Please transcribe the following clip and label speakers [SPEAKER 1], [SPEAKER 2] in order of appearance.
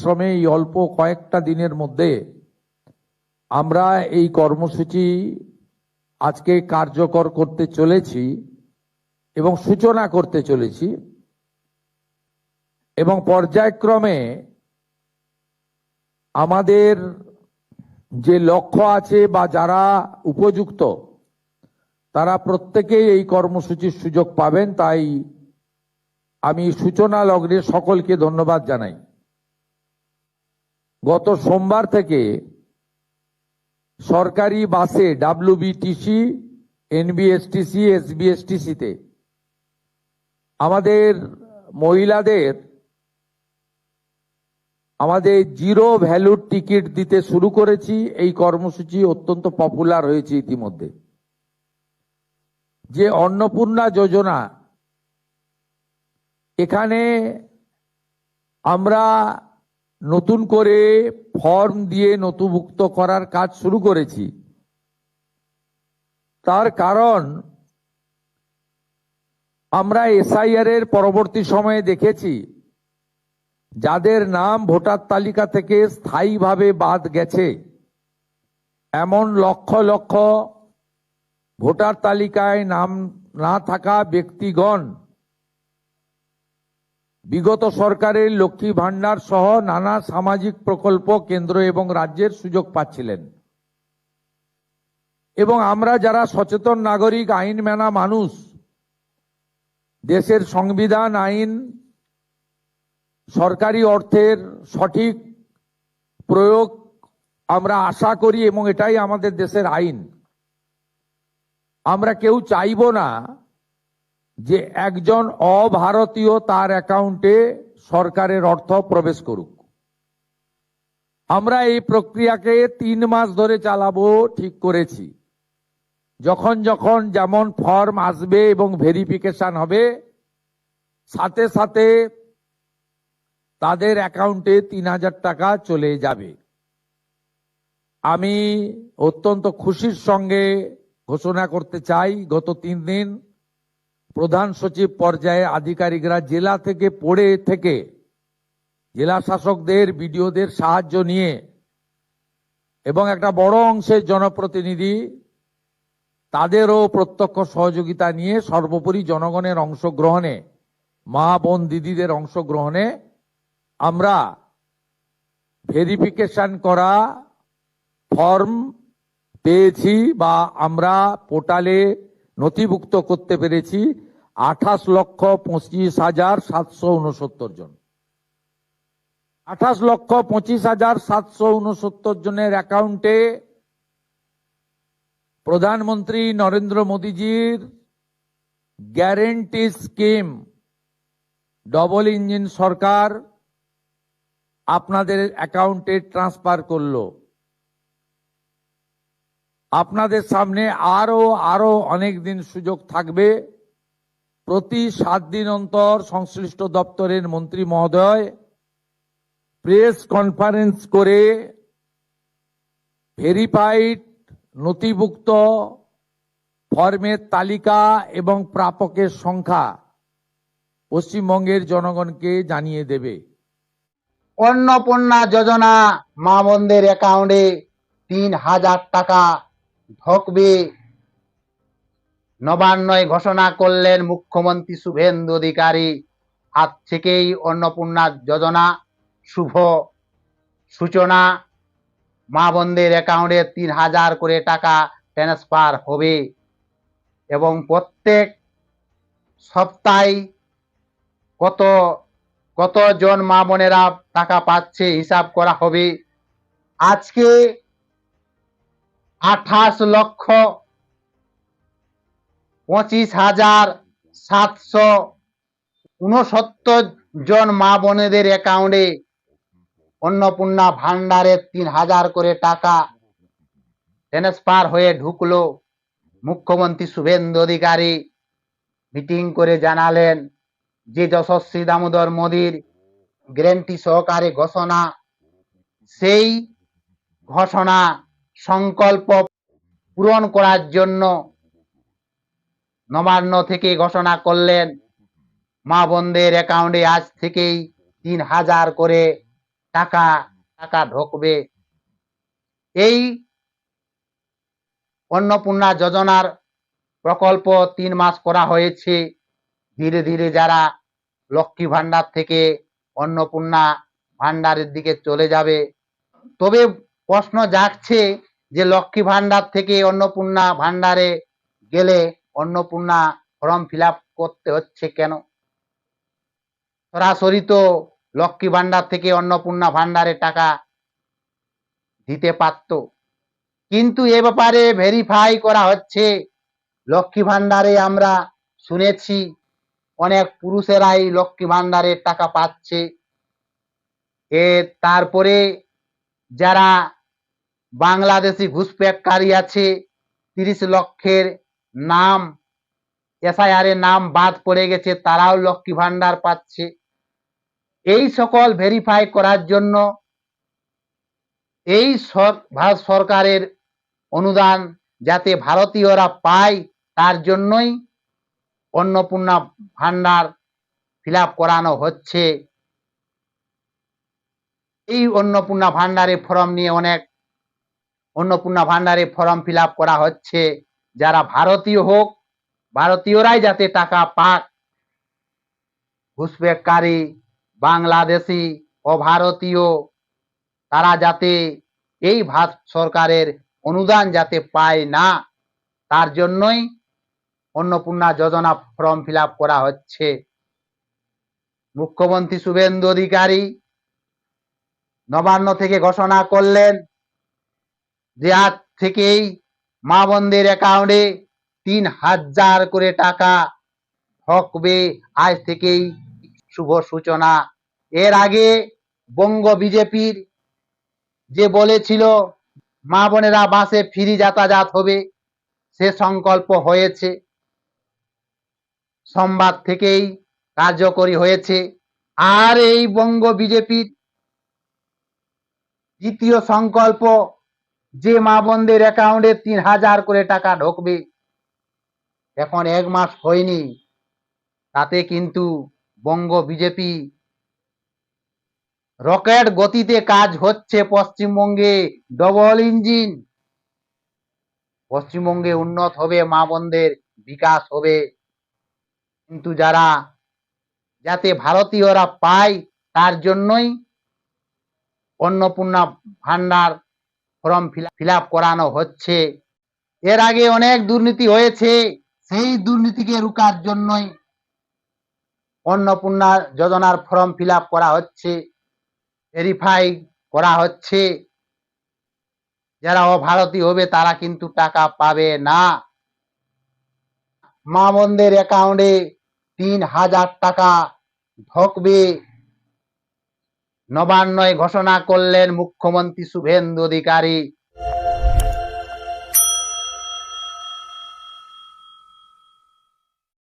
[SPEAKER 1] পরিশ্রমে এই অল্প কয়েকটা দিনের মধ্যে আমরা এই কর্মসূচি আজকে কার্যকর করতে চলেছি এবং সূচনা করতে চলেছি এবং পর্যায়ক্রমে আমাদের যে লক্ষ্য আছে বা যারা উপযুক্ত তারা প্রত্যেকেই এই কর্মসূচির সুযোগ পাবেন। তাই আমি সূচনা লগ্নে সকলকে ধন্যবাদ জানাই। গত সোমবার থেকে সরকারি বাসে ডাব্লিউবিটিসি, এনবিএসটিসি, এসবিএসটিসিতে আমাদের মহিলাদের আমাদের জিরো ভ্যালুর টিকিট দিতে শুরু করেছি। এই কর্মসূচি অত্যন্ত পপুলার হয়েছে ইতিমধ্যে। যে অন্নপূর্ণা যোজনা, এখানে আমরা নতুন করে ফর্ম দিয়ে নথিভুক্ত করার কাজ শুরু করেছি। তার কারণ আমরা এসআইআর এর পরবর্তী সময়ে দেখেছি যাদের নাম ভোটার তালিকা থেকে স্থায়ীভাবে বাদ গেছে এমন লক্ষ লক্ষ ভোটার তালিকায় নাম না থাকা ব্যক্তিগণ বিগত সরকারের লক্ষ্মী ভান্ডার সহ নানা সামাজিক প্রকল্প কেন্দ্র এবং রাজ্যের সুযোগ পাচ্ছিলেন। এবং আমরা যারা সচেতন নাগরিক, আইন মানা মানুষ, দেশের সংবিধান, আইন, সরকারি অর্থের সঠিক প্রয়োগ আমরা আশা করি এবং এটাই আমাদের দেশের আইন। আমরা কেউ চাইব না যে একজন অভারতীয় তার অ্যাকাউন্টে সরকারের অর্থ প্রবেশ করুক। আমরা এই প্রক্রিয়াকে 3 মাস ধরে চালাবো ঠিক করেছি। যখন যখন যেমন ফর্ম আসবে এবং ভেরিফিকেশন হবে, সাথে সাথে তাদের অ্যাকাউন্টে 3000 টাকা চলে যাবে। আমি অত্যন্ত খুশির সঙ্গে ঘোষণা করতে চাই, গত 3 দিন প্রধান সচিব পর্যায়ে আধিকারিকরা জেলা থেকে জেলা শাসকদের, বিডিওদের সাহায্য নিয়ে এবং একটা বড় অংশের জনপ্রতিনিধি তাদেরও প্রত্যক্ষ সহযোগিতা নিয়ে, সর্বোপরি জনগণের অংশগ্রহণে, মা বোন দিদিদের অংশগ্রহণে আমরা ভেরিফিকেশন করা ফর্ম পেয়েছি বা আমরা পোর্টালে নথিভুক্ত করতে পেরেছি 28,25,769 জন। 28,25,769 জনের অ্যাকাউন্টে প্রধানমন্ত্রী নরেন্দ্র মোদীজির গ্যারেন্টি স্কিম, ডবল ইঞ্জিন সরকার আপনাদের অ্যাকাউন্টে ট্রান্সফার করলো। আপনাদের সামনে আরো অনেক দিন সুযোগ থাকবে। প্রতি 7 দিন অন্তর সংশ্লিষ্ট দপ্তরের মন্ত্রী মহোদয় প্রেস কনফারেন্স করে ভেরিফাইড নথিভুক্ত ফর্মের তালিকা এবং প্রাপকের সংখ্যা পশ্চিমবঙ্গের জনগণকে জানিয়ে দেবে।
[SPEAKER 2] অন্নপূর্ণা যোজনা মা বোনদের অ্যাকাউন্টে 3000 টাকা ঢুকবে। নবান্নয় ঘোষণা করলেন মুখ্যমন্ত্রী শুভেন্দু অধিকারী। আজ থেকেই অন্নপূর্ণা যোজনা শুভ সূচনা। মা বোনদের অ্যাকাউন্টে 3000 করে টাকা ট্রান্সফার হবে এবং প্রত্যেক সপ্তাহে কতজন মা বোনেরা টাকা পাচ্ছে হিসাব করা হবে। আজকে 28,25,769 জন মা বোনেদের অ্যাকাউন্টে অন্নপূর্ণা ভান্ডারের 3000 করে টাকা ট্রান্সফার হয়ে ঢুকলো। মুখ্যমন্ত্রী শুভেন্দু অধিকারী মিটিং করে জানালেন যে যশস্বী দামোদর মোদীর গ্যারান্টি সহকারে ঘোষণা, সেই ঘোষণা সংকল্প পূরণ করার জন্য নবান্ন থেকে ঘোষণা করলেন মা বোনদের অ্যাকাউন্টে আজ থেকেই 3000 করে টাকা টাকা ঢুকবে। এই অন্নপূর্ণা যোজনার প্রকল্প 3 মাস করা হয়েছে। ধীরে ধীরে যারা লক্ষ্মী ভান্ডার থেকে অন্নপূর্ণা ভান্ডারের দিকে চলে যাবে। তবে প্রশ্ন জাগছে যে লক্ষ্মী ভান্ডার থেকে অন্নপূর্ণা ভান্ডারে গেলে অন্নপূর্ণা ফর্ম ফিল আপ করতে হচ্ছে কেন? সরাসরি তো লক্ষ্মী ভান্ডার থেকে অন্নপূর্ণা ভান্ডারে টাকা দিতে পারত। কিন্তু এ ব্যাপারে ভেরিফাই করা হচ্ছে। লক্ষ্মী ভান্ডারে আমরা শুনেছি অনেক পুরুষেরাই লক্ষ্মী ভান্ডারে টাকা পাচ্ছে। তারপরে যারা বাংলাদেশি ঘুষপেটকারী আছে 30 লক্ষের নাম এসআইআর এর নাম বাদ পড়ে গেছে, তারাও লক্ষ্মী ভান্ডার পাচ্ছে। এই সকল ভেরিফাই করার জন্য এই ভারত সরকারের অনুদান যাতে ভারতীয়রা পায় তার জন্যই অন্নপূর্ণা ভান্ডার ফিল আপ করানো হচ্ছে। এই অন্নপূর্ণা ভান্ডারে ফর্ম নিয়ে অনেক অন্নপূর্ণা ভান্ডারে ফর্ম ফিল আপ করা হচ্ছে। যারা ভারতীয় হোক, ভারতীয়রাই যাতে টাকা পাক। ঘুষপেটকারী, বাংলাদেশি, অভারতীয় তারা যাতে এই ভারত সরকারের অনুদান যাতে পায় না, তার জন্যই অন্নপূর্ণা যোজনা ফর্ম ফিল আপ করা হচ্ছে। মুখ্যমন্ত্রী শুভেন্দু অধিকারী নবান্ন থেকে ঘোষণা করলেন যে আজ থেকেই মা বোনদের অ্যাকাউন্টে 3,000 করে টাকা ঢুকবে। আজ থেকেই শুভ সূচনা। এর আগে বঙ্গ বিজেপির যে বলেছিল মা বোনেরা বাসে ফ্রি যাতায়াত হবে, সে সংকল্প হয়েছে। সোমবার থেকেই কার্যকরী হয়েছে। আর এই বঙ্গ বিজেপির দ্বিতীয় সংকল্প যে মা বোনদের অ্যাকাউন্টে 3,000 করে টাকা ঢুকবে, এখন 1 মাস হয়নি, তাতে কিন্তু বঙ্গ বিজেপি রকেট গতিতে কাজ হচ্ছে। পশ্চিমবঙ্গে ডবল ইঞ্জিন। পশ্চিমবঙ্গে উন্নত হবে, মা বোনদের বিকাশ হবে। কিন্তু যাতে ভারতীয়রা পায় তার জন্যই অন্নপূর্ণা ভান্ডার ফর্ম ফিল আপ করানো হচ্ছে। এর আগে অনেক দুর্নীতি হয়েছে, সেই দুর্নীতিকে রুখার জন্যই অন্নপূর্ণা যোজনার ফর্ম ফিল আপ করা হচ্ছে, ভেরিফাই করা হচ্ছে। যারা অভারতীয় হবে তারা কিন্তু টাকা পাবে না। মা বোনদের অ্যাকাউন্টে 3,000 টাকা ঢুকবে। নবান্নয় ঘোষণা করলেন মুখ্যমন্ত্রী শুভেন্দু অধিকারী।